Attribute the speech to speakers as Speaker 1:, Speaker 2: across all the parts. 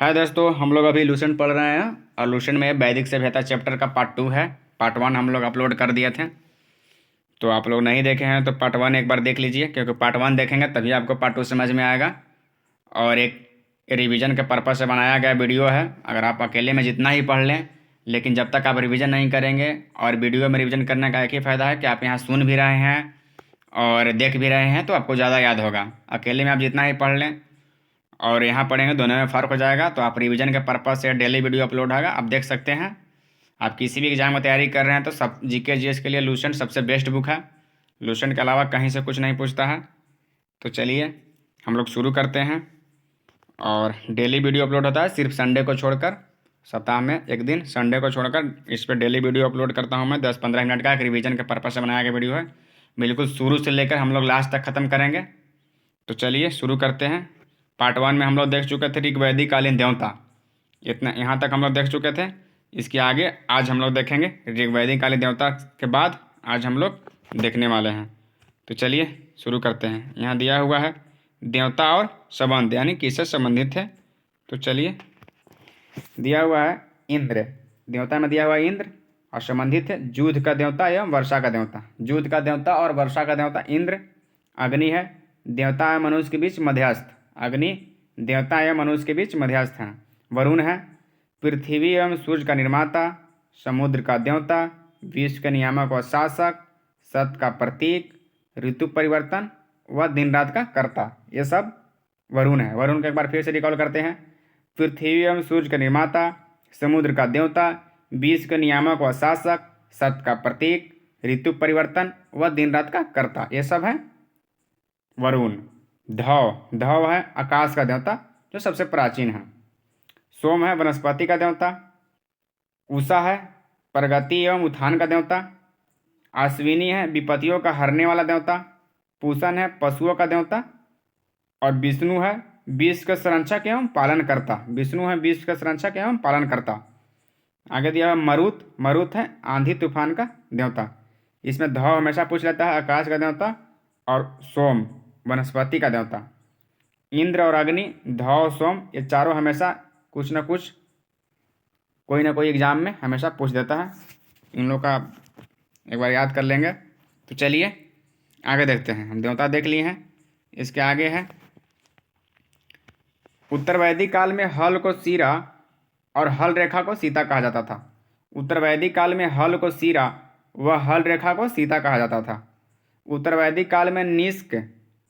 Speaker 1: हाय दोस्तों, हम लोग अभी लूसेंट पढ़ रहे हैं और लूसेंट में वैदिक सभ्यता चैप्टर का पार्ट 2 है। पार्ट 1 हम लोग अपलोड कर दिए थे, तो आप लोग नहीं देखे हैं तो पार्ट 1 एक बार देख लीजिए, क्योंकि पार्ट 1 देखेंगे तभी आपको पार्ट 2 समझ में आएगा। और एक रिवीजन के पर्पज़ से बनाया गया वीडियो है। अगर आप अकेले में जितना ही पढ़ लें, लेकिन जब तक आप रिवीजन नहीं करेंगे, और वीडियो में रिवीजन करने का एक ही फ़ायदा है कि आप यहाँ सुन भी रहे हैं और देख भी रहे हैं, तो आपको ज़्यादा याद होगा। अकेले में आप जितना ही पढ़ लें और यहाँ पढ़ेंगे, दोनों में फ़र्क हो जाएगा। तो आप रिवीजन के पर्पज़ से डेली वीडियो अपलोड होगा, आप देख सकते हैं। आप किसी भी एग्ज़ाम में तैयारी कर रहे हैं तो सब जीके जीएस के लिए लूसेंट सबसे बेस्ट बुक है। लूसेंट के अलावा कहीं से कुछ नहीं पूछता है। तो चलिए हम लोग शुरू करते हैं। और डेली वीडियो अपलोड होता है सिर्फ संडे को छोड़कर। सप्ताह में एक दिन संडे को छोड़कर इस पर डेली वीडियो अपलोड करता हूँ मैं। 10-15 मिनट का एक रिवीजन के पर्पज़ से बनाया गया वीडियो है। बिल्कुल शुरू से लेकर हम लोग लास्ट तक ख़त्म करेंगे। तो चलिए शुरू करते हैं। पार्ट 1 में हम लोग देख चुके थे ऋग्वैदिक कालीन देवता, इतना यहाँ तक हम लोग देख चुके थे। इसके आगे आज हम लोग देखेंगे ऋग्वैदिक कालीन देवता के बाद आज हम लोग देखने वाले हैं। तो चलिए शुरू करते हैं। यहाँ दिया हुआ है देवता और संबंध, यानी किससे संबंधित है। तो चलिए, दिया हुआ है इंद्र, देवता में दिया हुआ है इंद्र, और संबंधित है युद्ध का देवता एवं वर्षा का देवता। युद्ध का देवता और वर्षा का देवता इंद्र। अग्नि है, देवता एवं मनुष्य के बीच मध्यस्थ। अग्नि देवता एवं मनुष्य के बीच मध्यस्थ हैं। वरुण है, पृथ्वी एवं सूर्य का निर्माता। समुद्र का देवता, विश्व के नियामक और शासक, सत्य का प्रतीक, ऋतु परिवर्तन व दिन रात का कर्ता। ये सब वरुण है। वरुण को एक बार फिर से रिकॉल करते हैं। पृथ्वी एवं सूर्य का निर्माता, समुद्र का देवता, विश्व का नियामक व शासक, सत्य का प्रतीक, ऋतु परिवर्तन व दिन रात का कर्ता। ये सब है वरुण। धव है आकाश का देवता, जो सबसे प्राचीन है। सोम है वनस्पति का देवता। उषा है प्रगति एवं उत्थान का देवता। अश्विनी है विपत्तियों का हरने वाला देवता। पूषण है पशुओं का देवता। और विष्णु है विश्व का संरक्षक एवं पालन करता। विष्णु है विश्व का संरक्षक एवं पालन करता। आगे दिया है मरुत। मरुत है आंधी तूफान का देवता। इसमें धव हमेशा पूछ लेता है, आकाश का देवता, और सोम वनस्पति का देवता। इंद्र और अग्नि, धव, सोम, ये चारों हमेशा कुछ न कुछ कोई ना कोई एग्जाम में हमेशा पूछ देता है। इन लोग का एक बार याद कर लेंगे। तो चलिए आगे देखते हैं। हम देवता देख लिए हैं। इसके आगे है उत्तर वैदिक काल में हल को सीरा और हल रेखा को सीता कहा जाता था। उत्तर वैदिक काल में हल को सीरा व हल रेखा को सीता कहा जाता था। उत्तर वैदिक काल में निष्क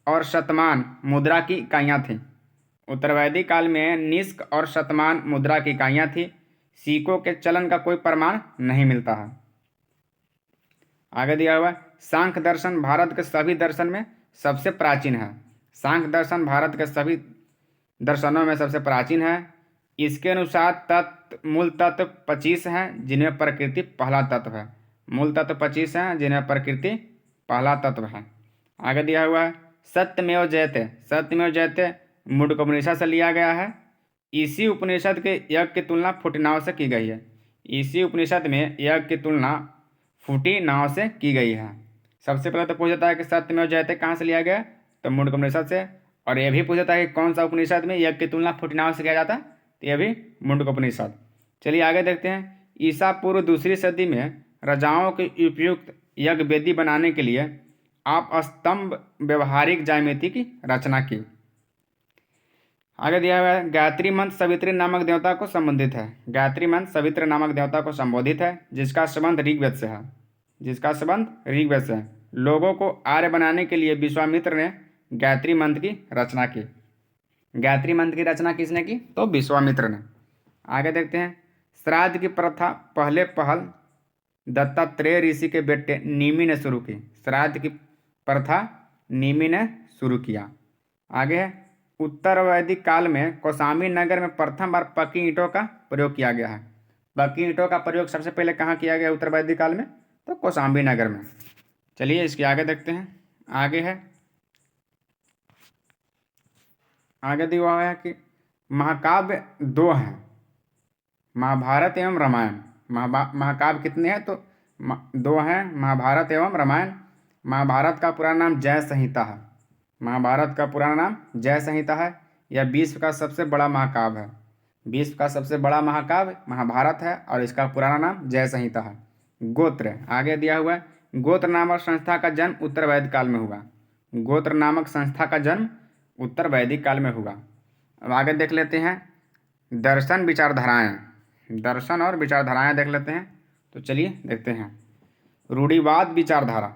Speaker 1: और शतमान मुद्रा की इकाइयाँ थीं। उत्तर वैदिक काल में निष्क और शतमान मुद्रा की इकाइयाँ थीं। सिक्कों के चलन का कोई प्रमाण नहीं मिलता है। आगे दिया हुआ है सांख्य दर्शन भारत के सभी दर्शन में सबसे प्राचीन है। सांख्य दर्शन भारत के सभी दर्शनों में सबसे प्राचीन है। इसके अनुसार मूल तत्व 25 हैं, जिनमें प्रकृति पहला तत्व है। मूल तत्व 25 हैं, जिनमें प्रकृति पहला तत्व है। आगे दिया हुआ है सत्यमेव जयते। सत्यमेव जयते मुंडकोपनिषद से लिया गया है। इसी उपनिषद के यज्ञ की तुलना फूटी नाव से की गई है। इसी उपनिषद में यज्ञ की तुलना फूटी नाव से की गई है। सबसे पहले तो पूछ जाता है कि सत्यमेव जयते कहाँ से लिया गया, तो मुंडकोपनिषद से। और यह भी पूछ जाता है कि कौन सा उपनिषद में यज्ञ की तुलना फूटी नाव से किया जाता है, तो यह भी मुंडकोपनिषद। चलिए आगे देखते हैं। ईसा पूर्व दूसरी सदी में राजाओं के उपयुक्त यज्ञ वेदी बनाने के लिए आप स्तंभ व्यवहारिक ज्यामिति की रचना की। आगे दिया हुआ है गायत्री मंत्र सवित्री नामक देवता को संबंधित है। गायत्री मंत्र सवित्र नामक देवता को संबोधित है, जिसका संबंध ऋग्वेद से है। जिसका संबंध ऋग्वेद से है। लोगों को आर्य बनाने के लिए विश्वामित्र ने गायत्री मंत्र की रचना की। गायत्री मंत्र की रचना किसने की, तो विश्वामित्र ने। आगे देखते हैं श्राद्ध की प्रथा पहले पहल दत्तात्रेय ऋषि के बेटे निमि ने शुरू की। श्राद्ध की प्रथा निमि ने शुरू किया। आगे है उत्तर वैदिक काल में कौशाम्बी नगर में प्रथम बार पक्की ईंटों का प्रयोग किया गया है। पक्की ईंटों का प्रयोग सबसे पहले कहाँ किया गया उत्तर वैदिक काल में, तो कौशाम्बी नगर में। चलिए इसके आगे देखते हैं। आगे है आगे दिया हुआ है कि महाकाव्य 2 हैं, महाभारत एवं रामायण। महाकाव्य कितने हैं, तो 2 हैं, महाभारत एवं रामायण। महाभारत का पूरा नाम जय संहिता है। महाभारत का पुराना नाम जय संहिता है। यह विश्व का सबसे बड़ा महाकाव्य है। विश्व का सबसे बड़ा महाकाव्य महाभारत है और इसका पुराना नाम जय संहिता है। गोत्र आगे दिया हुआ है, गोत्र नामक संस्था का जन्म उत्तर वैदिक काल में हुआ। गोत्र नामक संस्था का जन्म उत्तर वैदिक काल में हुआ। अब आगे देख लेते हैं दर्शन विचारधाराएं। दर्शन और विचारधाराएं देख लेते हैं। तो चलिए देखते हैं। रूढ़िवाद विचारधारा।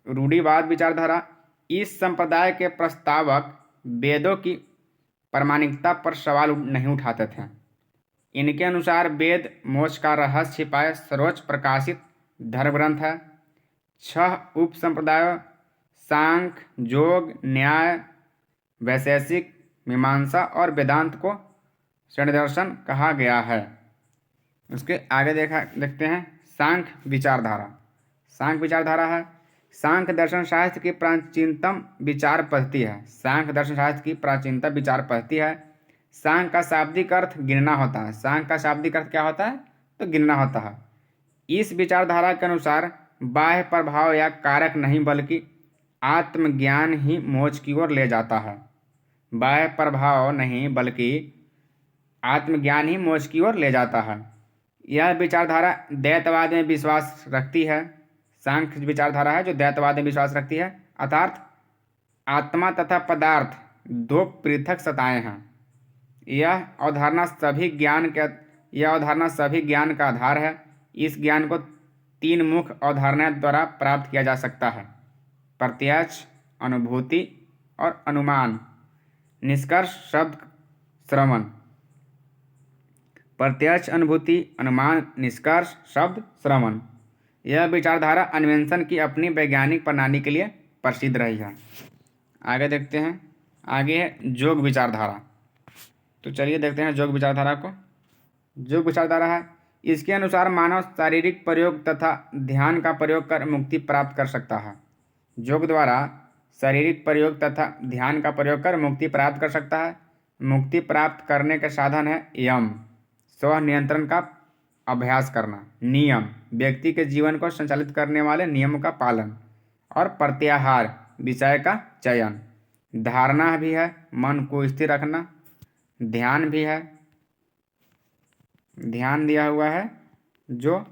Speaker 1: रूढ़िवाद विचारधारा इस संप्रदाय के प्रस्तावक वेदों की प्रामाणिकता पर सवाल नहीं उठाते थे। इनके अनुसार वेद मोक्ष का रहस्य छिपाए सर्वोच्च प्रकाशित धर्म ग्रंथ है। 6 उप संप्रदायों सांख्य, योग, न्याय, वैशेषिक, मीमांसा और वेदांत को श्रेणी दर्शन कहा गया है। उसके आगे देखते हैं सांख्य विचारधारा। सांख्य विचारधारा है सांख्य दर्शन शास्त्र की प्राचीनतम विचार पद्धति है। सांख्य दर्शन शास्त्र की प्राचीनतम विचार पद्धति है। सांख्य का शाब्दिक अर्थ गिनना होता है। सांख्य का शाब्दिक अर्थ क्या होता है? तो गिनना होता है। इस विचारधारा के अनुसार बाह्य प्रभाव या कारक नहीं बल्कि आत्मज्ञान ही मोक्ष की ओर ले जाता है। बाह्य प्रभाव नहीं बल्कि आत्मज्ञान ही मोक्ष की ओर ले जाता है। यह विचारधारा द्वैतवाद में विश्वास रखती है। सांख्य विचारधारा है जो द्वैतवाद में विश्वास रखती है, अर्थात आत्मा तथा पदार्थ 2 पृथक सत्ताएं हैं। यह अवधारणा सभी ज्ञान का आधार है। इस ज्ञान को 3 मुख्य अवधारणाओं द्वारा प्राप्त किया जा सकता है: प्रत्यक्ष, अनुभूति और अनुमान। निष्कर्ष, शब्द, श्रवण। प्रत्यक्ष, अनुभूति, अनुमान, निष्कर्ष, शब्द, श्रवण। यह विचारधारा अन्वेषण की अपनी वैज्ञानिक प्रणाली के लिए प्रसिद्ध रही है। आगे देखते हैं। आगे है योग विचारधारा। तो चलिए देखते हैं योग विचारधारा को। योग विचारधारा है इसके अनुसार मानव शारीरिक प्रयोग तथा ध्यान का प्रयोग कर मुक्ति प्राप्त कर सकता है। योग द्वारा शारीरिक प्रयोग तथा ध्यान का प्रयोग कर मुक्ति प्राप्त कर सकता है। मुक्ति प्राप्त करने के साधन है यम, स्व नियंत्रण का अभ्यास करना, नियम, व्यक्ति के जीवन को संचालित करने वाले नियमों का पालन, और प्रत्याहार, विषय का चयन। धारणा भी है, मन को स्थिर रखना। ध्यान भी है, ध्यान दिया हुआ है जो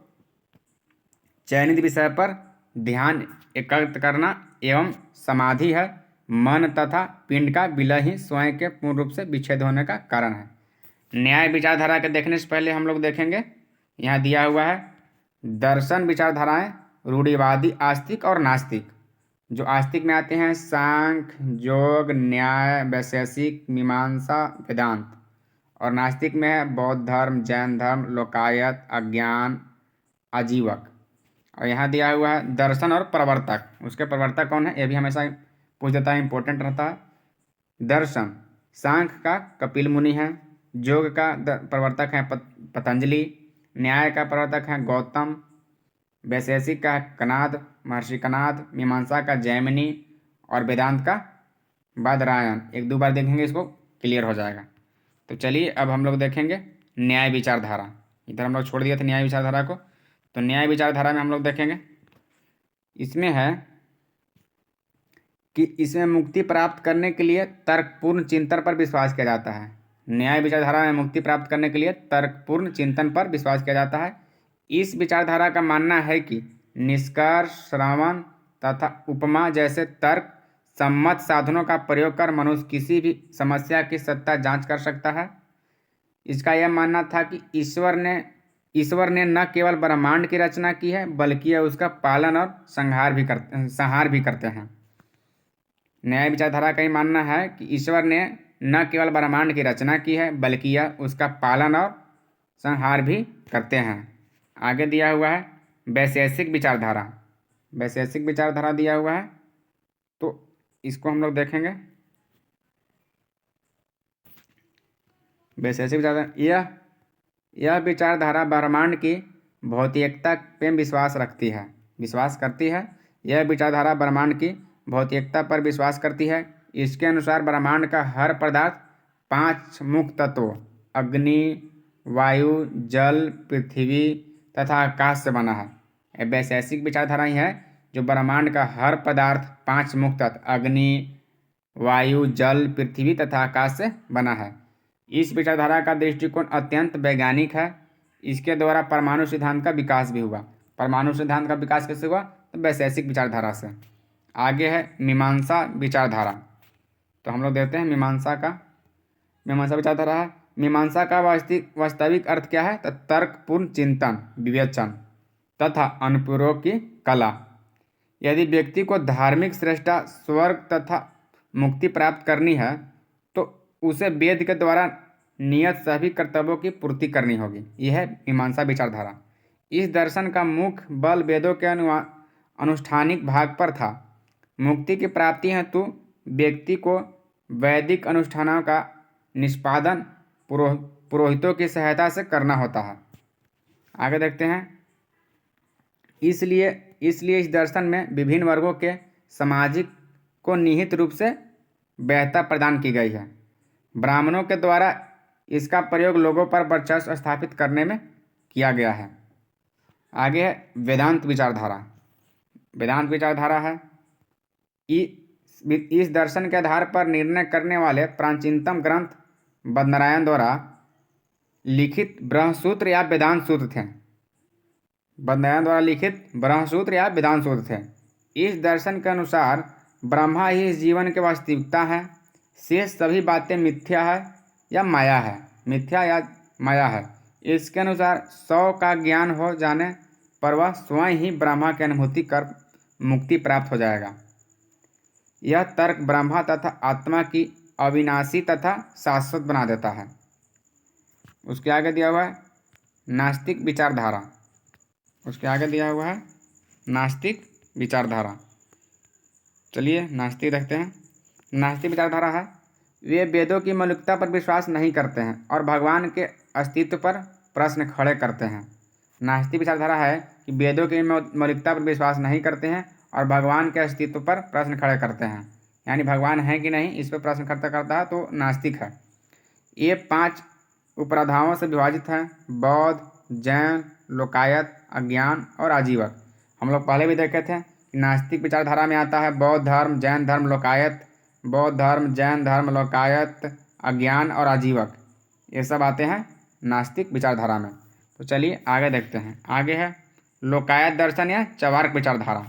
Speaker 1: चयनित विषय पर ध्यान एकत्र करना, एवं समाधि है मन तथा पिंड का विलय ही स्वयं के पूर्ण रूप से विच्छेद होने का कारण है। न्याय विचारधारा के देखने से पहले हम लोग देखेंगे, यहाँ दिया हुआ है दर्शन विचारधाराएं रूढ़िवादी, आस्तिक और नास्तिक। जो आस्तिक में आते हैं सांख्य, योग, न्याय, वैशेषिक, मीमांसा, वेदांत। और नास्तिक में है बौद्ध धर्म, जैन धर्म, लोकायत, अज्ञान, आजीवक। और यहाँ दिया हुआ है दर्शन और प्रवर्तक। उसके प्रवर्तक कौन है ये भी हमेशा पूछ देता है, इंपॉर्टेंट रहता है। दर्शन सांख्य का कपिल मुनि है। योग का प्रवर्तक है पतंजलि। न्याय का प्रवर्तक है गौतम। वैशेषिक का कनाद, महर्षि कनाद। मीमांसा का जैमिनी। और वेदांत का बादरायण। 1-2 बार देखेंगे, इसको क्लियर हो जाएगा। तो चलिए अब हम लोग देखेंगे न्याय विचारधारा। इधर हम लोग छोड़ दिए थे न्याय विचारधारा को। तो न्याय विचारधारा में हम लोग देखेंगे, इसमें है कि इसमें मुक्ति प्राप्त करने के लिए तर्कपूर्ण चिंतन पर विश्वास किया जाता है। न्याय विचारधारा में मुक्ति प्राप्त करने के लिए तर्कपूर्ण चिंतन पर विश्वास किया जाता है। इस विचारधारा का मानना है कि निष्कर्ष, श्रवण तथा उपमा जैसे तर्क सम्मत साधनों का प्रयोग कर मनुष्य किसी भी समस्या की सत्ता जांच कर सकता है। इसका यह मानना था कि ईश्वर ने न केवल ब्रह्मांड की रचना की है बल्कि यह उसका पालन और संहार भी करते हैं। न्याय विचारधारा का ही मानना है कि ईश्वर ने न केवल ब्रह्मांड की रचना की है बल्कि यह उसका पालन और संहार भी करते हैं। आगे दिया हुआ है वैशेषिक विचारधारा। वैशेषिक विचारधारा दिया हुआ है, तो इसको हम लोग देखेंगे। वैशेषिक विचारधारा यह विचारधारा ब्रह्मांड की भौतिकता पे विश्वास करती है। यह विचारधारा ब्रह्मांड की भौतिकता पर विश्वास करती है। इसके अनुसार ब्रह्मांड का हर पदार्थ 5 मुख्य तत्वों अग्नि, वायु, जल, पृथ्वी तथा आकाश से बना है। यह वैशेषिक विचारधारा ही है जो ब्रह्मांड का हर पदार्थ 5 मुख्य तत्व अग्नि, वायु, जल, पृथ्वी तथा आकाश से बना है। इस विचारधारा का दृष्टिकोण अत्यंत वैज्ञानिक है। इसके द्वारा परमाणु सिद्धांत का विकास भी हुआ। परमाणु सिद्धांत का विकास कैसे हुआ? तो वैशेषिक विचारधारा से। आगे है मीमांसा विचारधारा। तो हम लोग देखते हैं मीमांसा विचारधारा है। मीमांसा का वास्तविक अर्थ क्या है? तो तर्कपूर्ण चिंतन, विवेचन तथा अनुप्रयोग की कला। यदि व्यक्ति को धार्मिक श्रेष्ठता, स्वर्ग तथा मुक्ति प्राप्त करनी है तो उसे वेद के द्वारा नियत सभी कर्तव्यों की पूर्ति करनी होगी। यह है मीमांसा विचारधारा। इस दर्शन का मुख्य बल वेदों के अनुष्ठानिक भाग पर था। मुक्ति की प्राप्ति हेतु व्यक्ति को वैदिक अनुष्ठानों का निष्पादन पुरोहितों की सहायता से करना होता है। आगे देखते हैं। इसलिए इस दर्शन में विभिन्न वर्गों के सामाजिक को निहित रूप से वैधता प्रदान की गई है। ब्राह्मणों के द्वारा इसका प्रयोग लोगों पर वर्चस्व स्थापित करने में किया गया है। आगे है वेदांत विचारधारा। वेदांत विचारधारा है इस दर्शन के आधार पर निर्णय करने वाले प्राचीनतम ग्रंथ बदनारायण द्वारा लिखित ब्रह्मसूत्र या वेदांत सूत्र थे। बदनारायण द्वारा लिखित ब्रह्मसूत्र या वेदांत सूत्र थे। इस दर्शन के अनुसार ब्रह्मा ही इस जीवन की वास्तविकता है। शेष सभी बातें मिथ्या है या माया है। मिथ्या या माया है। इसके अनुसार 100 का ज्ञान हो जाने पर वह स्वयं ही ब्रह्मा की अनुभूति कर मुक्ति प्राप्त हो जाएगा। यह तर्क ब्रह्मा तथा आत्मा की अविनाशी तथा शाश्वत बना देता है। उसके आगे दिया हुआ है नास्तिक विचारधारा। उसके आगे दिया हुआ है नास्तिक विचारधारा। चलिए नास्तिक देखते हैं। नास्तिक विचारधारा है वे वेदों की मौलिकता पर विश्वास नहीं करते हैं और भगवान के अस्तित्व पर प्रश्न खड़े करते हैं। नास्तिक विचारधारा है कि वेदों की मौलिकता पर विश्वास नहीं करते हैं और भगवान के अस्तित्व पर प्रश्न खड़े करते हैं। यानी भगवान है कि नहीं इस पर प्रश्न खड़ा करता है तो नास्तिक है। ये 5 उपराधाओं से विभाजित हैं: बौद्ध, जैन, लोकायत, अज्ञान और आजीवक। हम लोग पहले भी देखे थे कि नास्तिक विचारधारा में आता है बौद्ध धर्म, जैन धर्म, लोकायत, बौद्ध धर्म, जैन धर्म, लोकायत, अज्ञान और आजीवक, ये सब आते हैं नास्तिक विचारधारा में। तो चलिए आगे देखते हैं। आगे है लोकायत दर्शन या चवार्क विचारधारा।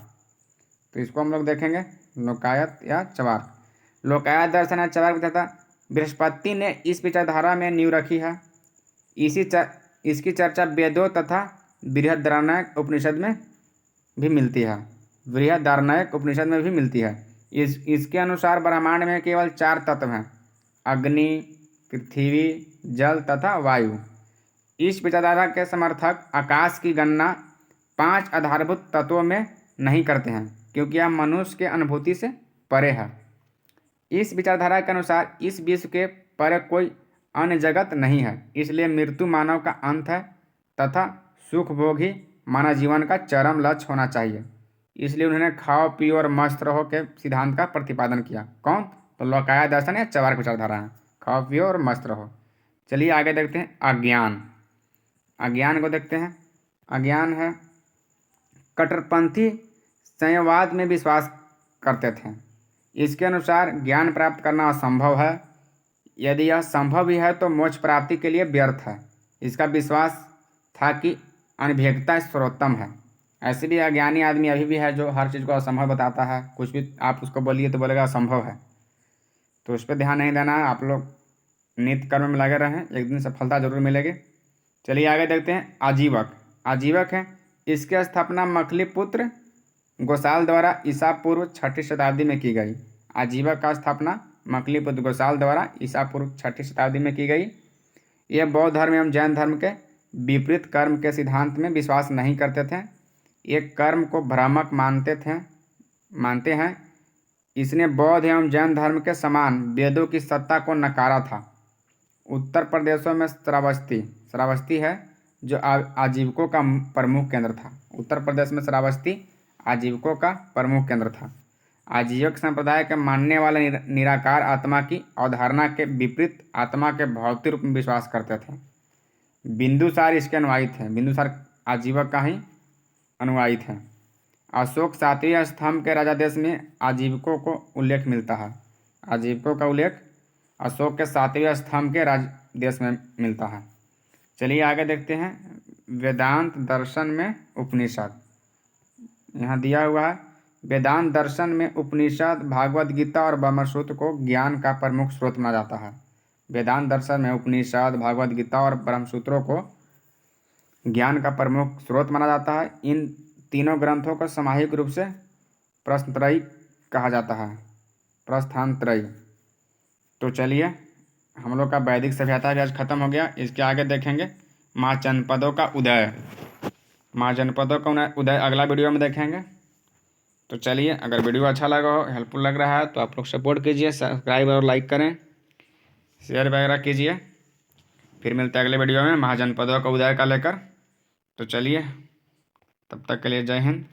Speaker 1: तो इसको हम लोग देखेंगे लोकायत या चवार्क। लोकायत दर्शन या चवार्क विचारधारा बृहस्पति ने इस विचारधारा में नींव रखी है। इसकी चर्चा वेदों तथा बृहदारण्यक उपनिषद में भी मिलती है। बृहदारण्यक उपनिषद में भी मिलती है। इसके अनुसार ब्रह्मांड में केवल 4 तत्व हैं: अग्नि, पृथ्वी, जल तथा वायु। इस विचारधारा के समर्थक आकाश की गणना 5 आधारभूत तत्वों में नहीं करते हैं क्योंकि यह मनुष्य के अनुभूति से परे है। इस विचारधारा के अनुसार इस विश्व के परे कोई अन्य जगत नहीं है, इसलिए मृत्यु मानव का अंत है तथा सुख भोग ही मानव जीवन का चरम लक्ष्य होना चाहिए। इसलिए उन्होंने खाओ पियो और मस्त रहो के सिद्धांत का प्रतिपादन किया। कौन? तो लोकायत दर्शन या चवार्क विचारधारा है, खाओ पियो और मस्त रहो। चलिए आगे देखते हैं अज्ञान। अज्ञान को देखते हैं। अज्ञान है कट्टरपंथी संयमवाद में विश्वास करते थे। इसके अनुसार ज्ञान प्राप्त करना असंभव है। यदि यह संभव भी है तो मोक्ष प्राप्ति के लिए व्यर्थ है। इसका विश्वास था कि अनभिज्ञता सर्वोत्तम है। ऐसे भी अज्ञानी आदमी अभी भी है जो हर चीज़ को असंभव बताता है। कुछ भी आप उसको बोलिए तो बोलेगा असंभव है। तो उस पर ध्यान नहीं देना है। आप लोग नित्य कर्म में लगे रहें, एक दिन सफलता जरूर मिलेगी। चलिए आगे देखते हैं आजीवक। आजीवक है इसकी स्थापना मखली पुत्र गोसाल द्वारा ईसा पूर्व 6ठी शताब्दी में की गई। आजीवक का स्थापना मखली पुत्र गोसाल द्वारा ईसा पूर्व 6ठी शताब्दी में की गई। यह बौद्ध धर्म एवं जैन धर्म के विपरीत कर्म के सिद्धांत में विश्वास नहीं करते थे। ये कर्म को भ्रामक मानते हैं। इसने बौद्ध एवं जैन धर्म के समान वेदों की सत्ता को नकारा था। उत्तर प्रदेशों में श्रावस्ती है जो आजीवकों का प्रमुख केंद्र था। उत्तर प्रदेश में श्रावस्ती आजीवकों का प्रमुख केंद्र था। आजीवक संप्रदाय के मानने वाले निराकार आत्मा की अवधारणा के विपरीत आत्मा के भौतिक रूप में विश्वास करते थे। बिंदुसार इसके अनुयायी थे। बिंदुसार आजीवक का ही अनुयायी थे। अशोक 7वें स्तंभ के राजादेश में आजीवकों को उल्लेख मिलता है। आजीवकों का उल्लेख अशोक के 7वें स्तंभ के राज्य देश में मिलता है। चलिए आगे देखते हैं। वेदांत दर्शन में उपनिषद, यहाँ दिया हुआ है वेदांत दर्शन में उपनिषद, भागवत गीता और ब्रह्मसूत्र को ज्ञान का प्रमुख स्रोत माना जाता है। वेदांत दर्शन में उपनिषद, भागवत गीता और ब्रह्मसूत्रों को ज्ञान का प्रमुख स्रोत माना जाता है। इन तीनों ग्रंथों को सामाहिक रूप से प्रस्थानत्रयी कहा जाता है। प्रस्थानत्रयी। तो चलिए, हम लोग का वैदिक सभ्यता भी आज खत्म हो गया। इसके आगे देखेंगे माँ जनपदों का उदय। माँ जनपदों का उदय अगला वीडियो में देखेंगे। तो चलिए, अगर वीडियो अच्छा लगा हो, हेल्पफुल लग रहा है, तो आप लोग सपोर्ट कीजिए, सब्सक्राइब और लाइक करें, शेयर वगैरह कीजिए। फिर मिलते हैं अगले वीडियो में महाजनपदों का उदय का लेकर। तो चलिए, तब तक के लिए जय हिंद।